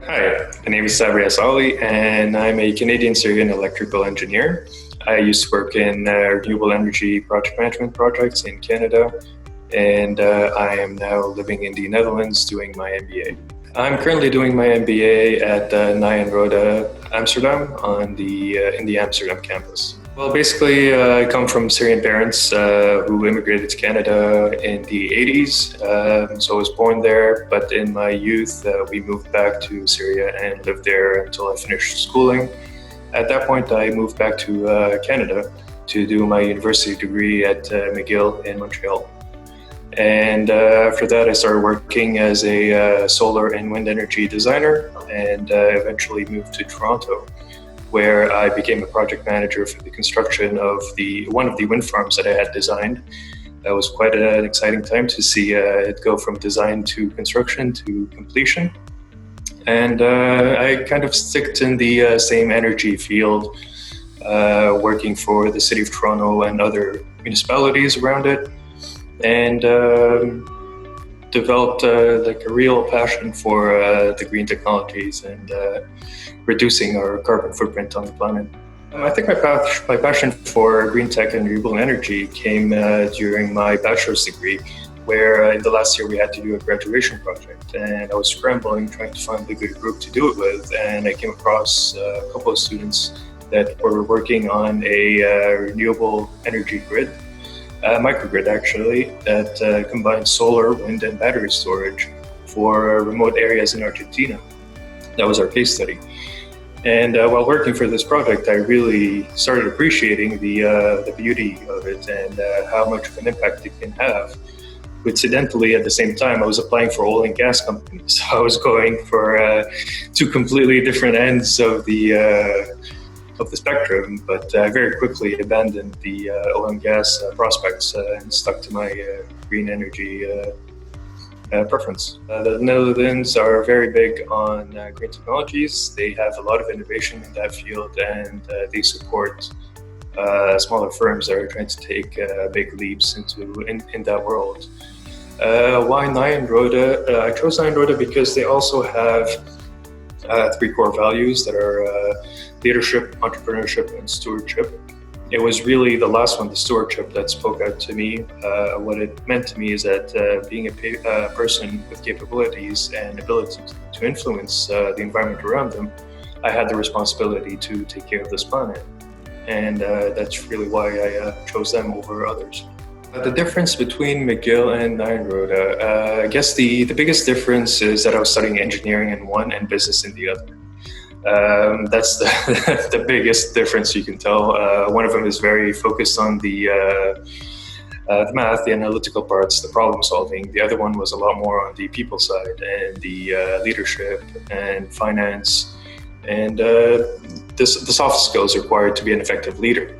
Hi, my name is Sabri Assali, and I'm a Canadian Syrian Electrical Engineer. I used to work in renewable energy project management projects in Canada, and I am now living in the Netherlands doing my MBA. I'm currently doing my MBA at Nyenrode Amsterdam in the Amsterdam campus. Well, basically, I come from Syrian parents who immigrated to Canada in the 80s. So I was born there, but in my youth, we moved back to Syria and lived there until I finished schooling. At that point, I moved back to Canada to do my university degree at McGill in Montreal. And after that, I started working as a solar and wind energy designer, and eventually moved to Toronto, where I became a project manager for the construction of one of the wind farms that I had designed. That was quite an exciting time to see it go from design to construction to completion. And I kind of sticked in the same energy field, working for the City of Toronto and other municipalities around it, and developed like a real passion for the green technologies and reducing our carbon footprint on the planet. I think my passion for green tech and renewable energy came during my bachelor's degree, where in the last year we had to do a graduation project, and I was scrambling trying to find a good group to do it with, and I came across a couple of students that were working on a renewable energy grid, microgrid actually, that combines solar, wind, and battery storage for remote areas in Argentina. That was our case study. And while working for this project, I really started appreciating the beauty of it and how much of an impact it can have. Coincidentally, at the same time, I was applying for oil and gas companies. So I was going for two completely different ends of the spectrum, but I very quickly abandoned the oil and gas prospects and stuck to my green energy preference. The Netherlands are very big on green technologies. They have a lot of innovation in that field, and they support smaller firms that are trying to take big leaps in that world. Why Nyenrode? I chose Nyenrode because they also have three core values that are leadership, entrepreneurship, and stewardship. It was really the last one, the stewardship, that spoke out to me. What it meant to me is that being a person with capabilities and ability to influence the environment around them, I had the responsibility to take care of this planet. And that's really why I chose them over others. The difference between McGill and Nyenrode, I guess the biggest difference is that I was studying engineering in one and business in the other. That's the biggest difference you can tell. One of them is very focused on the math, the analytical parts, the problem solving. The other one was a lot more on the people side and the leadership and finance and the soft skills required to be an effective leader.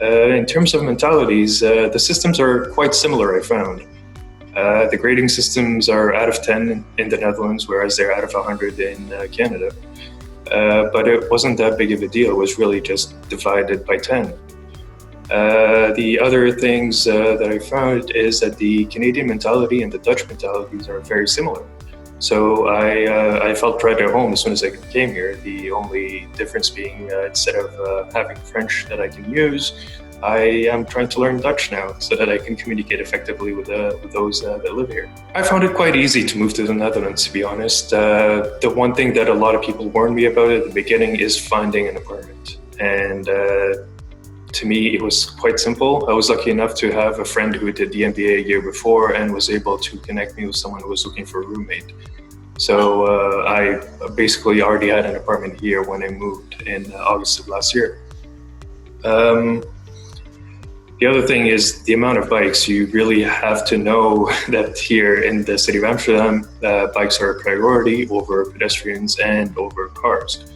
In terms of mentalities, the systems are quite similar, I found. The grading systems are out of 10 in the Netherlands, whereas they're out of 100 in Canada. But it wasn't that big of a deal. It was really just divided by 10. The other things that I found is that the Canadian mentality and the Dutch mentalities are very similar. So I felt right at home as soon as I came here. The only difference being instead of having French that I can use, I am trying to learn Dutch now so that I can communicate effectively with those that live here. I found it quite easy to move to the Netherlands, to be honest. The one thing that a lot of people warned me about at the beginning is finding an apartment. And to me, it was quite simple. I was lucky enough to have a friend who did the MBA a year before and was able to connect me with someone who was looking for a roommate. So I basically already had an apartment here when I moved in August of last year. The other thing is the amount of bikes. You really have to know that here in the city of Amsterdam, bikes are a priority over pedestrians and over cars.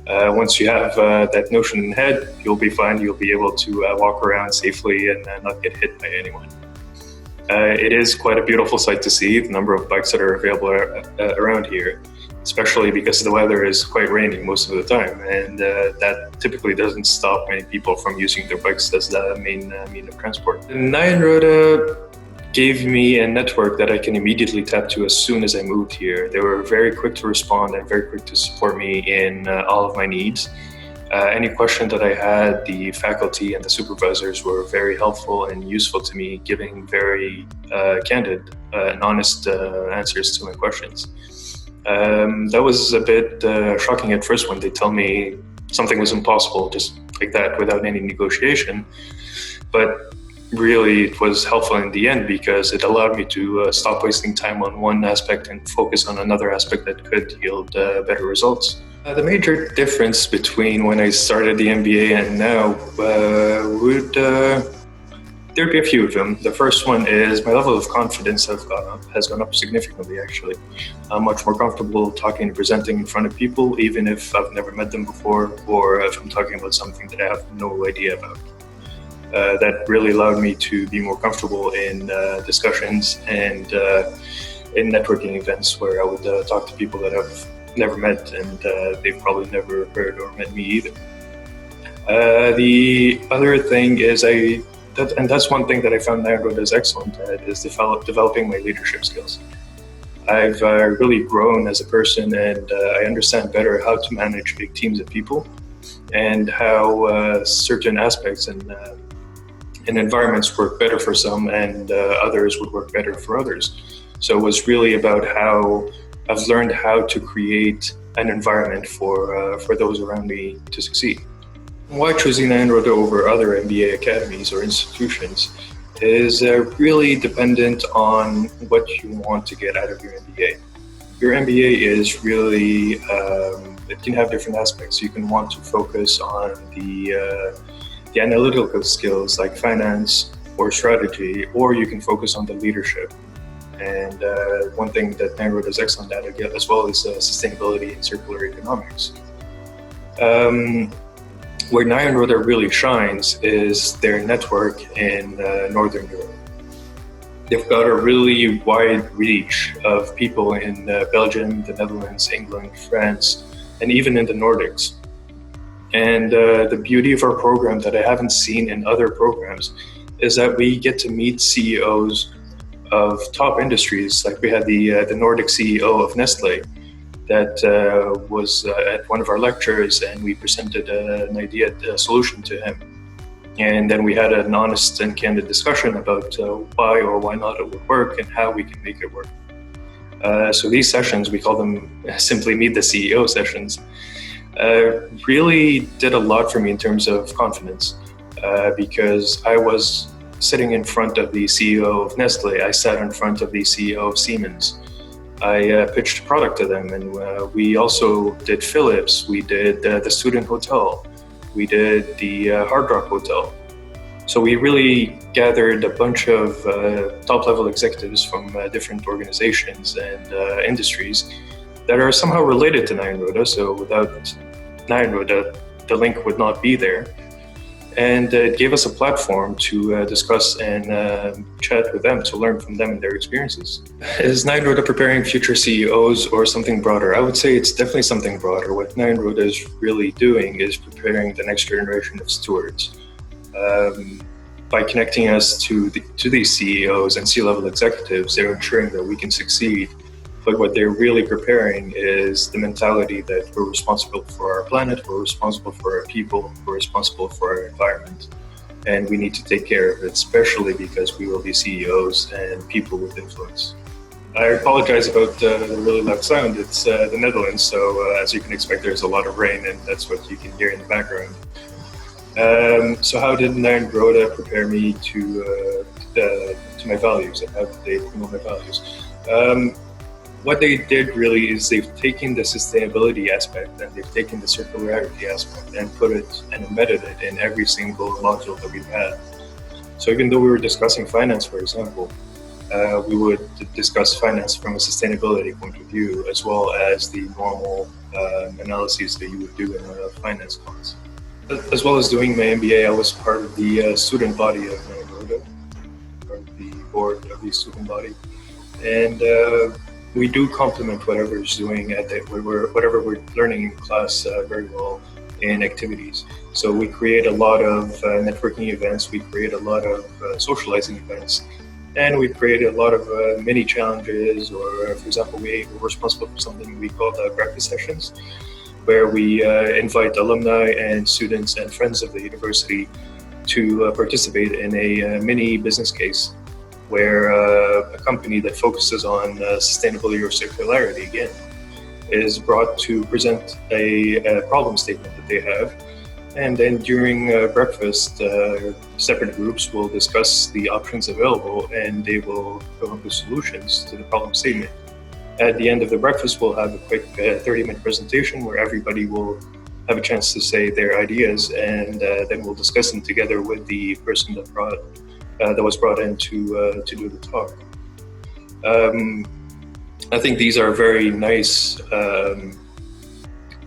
Once you have that notion in head, you'll be fine. You'll be able to walk around safely and not get hit by anyone. It is quite a beautiful sight to see, the number of bikes that are available around here, especially because the weather is quite rainy most of the time, and that typically doesn't stop many people from using their bikes as the main mean of transport. In Nyenrode, gave me a network that I can immediately tap to as soon as I moved here. They were very quick to respond and very quick to support me in all of my needs. Any question that I had, the faculty and the supervisors were very helpful and useful to me, giving very candid and honest answers to my questions. That was a bit shocking at first when they tell me something was impossible, just like that, without any negotiation. But really, it was helpful in the end because it allowed me to stop wasting time on one aspect and focus on another aspect that could yield better results. The major difference between when I started the MBA and now there'd be a few of them. The first one is my level of confidence has gone up significantly, actually. I'm much more comfortable talking and presenting in front of people, even if I've never met them before, or if I'm talking about something that I have no idea about. That really allowed me to be more comfortable in discussions and in networking events where I would talk to people that I've never met and they've probably never heard or met me either. The other thing is that's one thing that I found Nyenrode is excellent at, is developing my leadership skills. I've really grown as a person, and I understand better how to manage big teams of people and how certain aspects and environments work better for some and others would work better for others. So it was really about how I've learned how to create an environment for those around me to succeed. Why choosing Nyenrode over other MBA academies or institutions is really dependent on what you want to get out of your MBA. Your MBA is really, it can have different aspects. You can want to focus on the analytical skills like finance or strategy, or you can focus on the leadership. And one thing that Nyenrode is excellent at as well is sustainability and circular economics. Where Nyenrode really shines is their network in Northern Europe. They've got a really wide reach of people in Belgium, the Netherlands, England, France, and even in the Nordics. And the beauty of our program that I haven't seen in other programs is that we get to meet CEOs of top industries. Like we had the Nordic CEO of Nestle that was at one of our lectures, and we presented a solution to him. And then we had an honest and candid discussion about why or why not it would work and how we can make it work. So these sessions, we call them simply Meet the CEO sessions, really did a lot for me in terms of confidence because I was sitting in front of the CEO of Nestle. I sat in front of the CEO of Siemens. I pitched a product to them, and we also did Philips. We did the Student Hotel. We did the Hard Rock Hotel. So we really gathered a bunch of top-level executives from different organizations and industries that are somehow related to Nyenrode. So without Nyenrode, the link would not be there. And it gave us a platform to discuss and chat with them, to learn from them and their experiences. Is Nyenrode preparing future CEOs or something broader? I would say it's definitely something broader. What Nyenrode is really doing is preparing the next generation of stewards. By connecting us to these CEOs and C-level executives, they're ensuring that we can succeed. But what they're really preparing is the mentality that we're responsible for our planet, we're responsible for our people, we're responsible for our environment. And we need to take care of it, especially because we will be CEOs and people with influence. I apologize about the really loud sound. It's the Netherlands, so as you can expect, there's a lot of rain, and that's what you can hear in the background. So how did Nyenrode prepare me to my values, and how did they promote my values? What they did really is they've taken the sustainability aspect and they've taken the circularity aspect and put it and embedded it in every single module that we've had. So even though we were discussing finance, for example, we would discuss finance from a sustainability point of view, as well as the normal analyses that you would do in a finance class. As well as doing my MBA, I was part of the student body of Nyenrode, part of the board of the student body. And we do complement whatever is doing whatever we're learning in class very well in activities. So we create a lot of networking events, we create a lot of socializing events, And we've created a lot of mini challenges, or for example, we're responsible for something we call breakfast sessions, where we invite alumni and students and friends of the university to participate in a mini business case where a company that focuses on sustainability or circularity, again, is brought to present a problem statement that they have. And then during breakfast, separate groups will discuss the options available, and they will come up with solutions to the problem statement. At the end of the breakfast, we'll have a quick 30-minute presentation where everybody will have a chance to say their ideas, and then we'll discuss them together with the person that was brought in to do the talk. I think these are very nice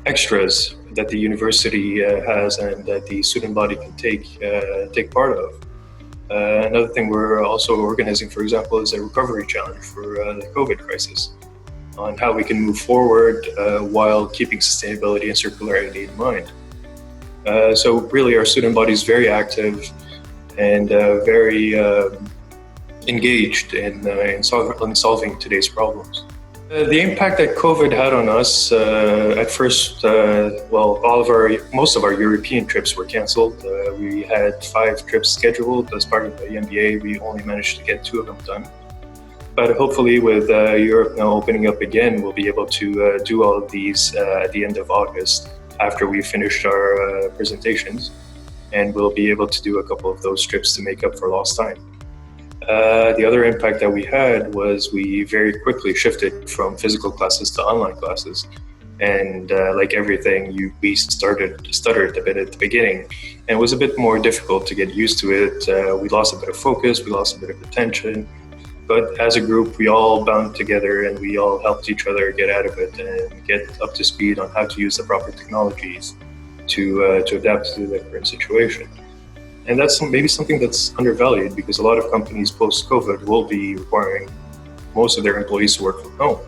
extras that the university has and that the student body can take part of. Another thing we're also organizing, for example, is a recovery challenge for the COVID crisis, on how we can move forward while keeping sustainability and circularity in mind. So really our student body is very active and very engaged in solving today's problems. The impact that COVID had on us, at first, most of our European trips were canceled. We had 5 trips scheduled as part of the MBA. We only managed to get 2 of them done. But hopefully with Europe now opening up again, we'll be able to do all of these at the end of August after we finished our presentations. And we'll be able to do a couple of those trips to make up for lost time. The other impact that we had was we very quickly shifted from physical classes to online classes. And like everything, we stuttered a bit at the beginning, and it was a bit more difficult to get used to it. We lost a bit of focus, we lost a bit of attention, but as a group, we all bound together and we all helped each other get out of it and get up to speed on how to use the proper technologies to adapt to the current situation. And that's maybe something that's undervalued, because a lot of companies post-COVID will be requiring most of their employees to work from home.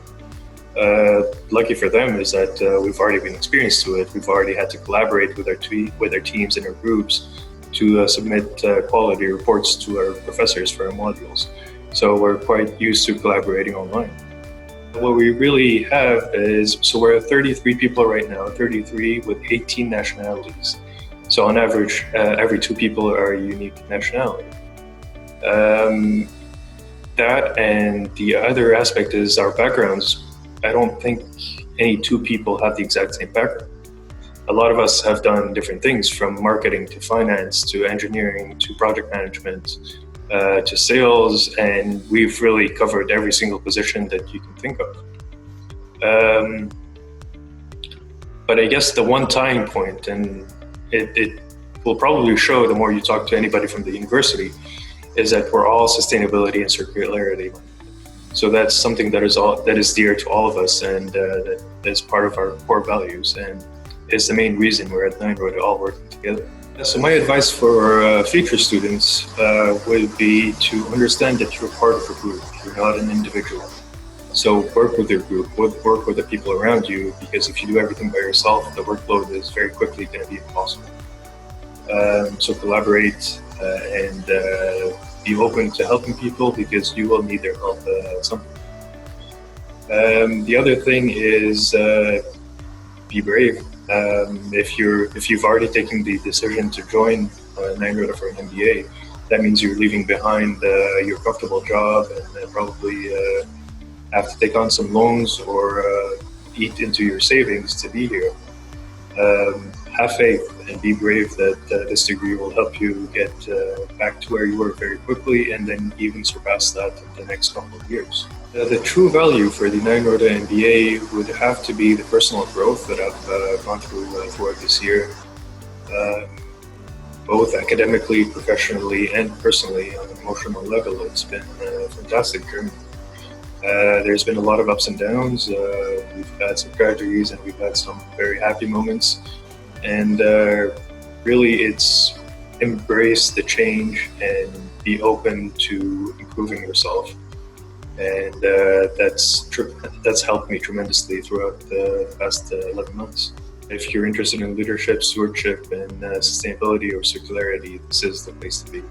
Lucky for them is that we've already been experienced to it. We've already had to collaborate with our teams and our groups to submit quality reports to our professors for our modules. So we're quite used to collaborating online. What we really have is, so we're at 33 people right now, 33 with 18 nationalities. So on average, every 2 people are a unique nationality. That, and the other aspect is our backgrounds. I don't think any 2 people have the exact same background. A lot of us have done different things, from marketing to finance to engineering to project management to sales, and we've really covered every single position that you can think of. But I guess the one tying point, and it will probably show the more you talk to anybody from the university, is that we're all sustainability and circularity. So that's something that is dear to all of us, and that is part of our core values, and is the main reason we're at Nyenrode all working together. So my advice for future students would be to understand that you're part of a group, you're not an individual. So work with your group, work with the people around you, because if you do everything by yourself, the workload is very quickly going to be impossible. So collaborate and be open to helping people, because you will need their help at some point. The other thing is be brave. If you've already taken the decision to join Nyenrode for an MBA, that means you're leaving behind your comfortable job and probably have to take on some loans or eat into your savings to be here. Have faith and be brave that this degree will help you get back to where you were very quickly, and then even surpass that in the next couple of years. The true value for the Nyenrode MBA would have to be the personal growth that I've gone through throughout this year, both academically, professionally, and personally on an emotional level. It's been a fantastic journey. There's been a lot of ups and downs. We've had some tragedies and we've had some very happy moments. And really, it's embrace the change and be open to improving yourself. And that's helped me tremendously throughout the past 11 months. If you're interested in leadership, stewardship, and sustainability or circularity, this is the place to be.